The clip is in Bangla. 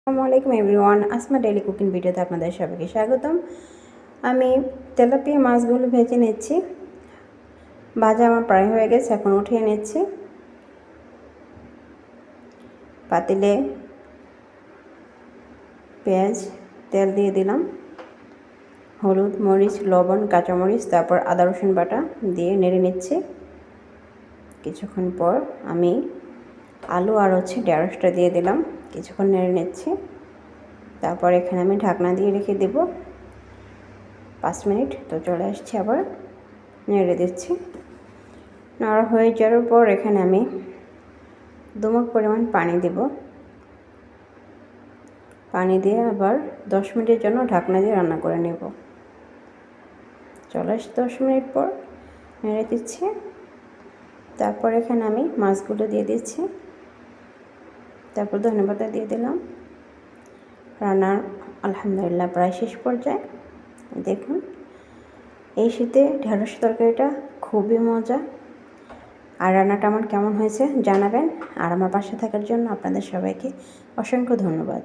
আসসালামু আলাইকুম এভরিওয়ান, আসমা ডেইলি কুকিং ভিডিওতে আপনাদের সবাইকে স্বাগতম। আমি তেলাপিয়া মাছগুলো ভেজে নিচ্ছি। ভাজা আমার প্রায় হয়ে গেছে, এখন উঠিয়ে নিচ্ছি। পাতিলে পেঁয়াজ তেল দিয়ে দিলাম, হলুদ, মরিচ, লবণ, কাঁচামরিচ, তারপর আদা রসুন বাটা দিয়ে নেড়ে নিচ্ছি। কিছুক্ষণ পর আমি আলু আর ঢেঁড়সটা দিয়ে দিলাম, কিছুক্ষণ নেড়ে নিচ্ছি। তারপর এখানে আমি ঢাকনা দিয়ে রেখে দেব 5 মিনিট। তো চলে আসছি, আবার নেড়ে দিচ্ছি। নাড়া হয়ে যাওয়ার পর এখানে আমি 2 মগ পরিমাণ পানি দেব। পানি দিয়ে আবার 10 মিনিটের জন্য ঢাকনা দিয়ে রান্না করে নেব। চলে আসছি 10 মিনিট পর, নেড়ে দিচ্ছি। তারপর এখানে আমি মাছগুলো দিয়ে দিচ্ছি, তারপর ধনেপাতা দিয়ে দিলাম। রান্নার আলহামদুলিল্লাহ প্রায় শেষ পর্যায়ে। দেখুন, এই শীতে ঢেঁড়স তরকারিটা খুবই মজা। আর রান্নাটা আমার কেমন হয়েছে জানাবেন। আর আমার পাশে থাকার জন্য আপনাদের সবাইকে অসংখ্য ধন্যবাদ।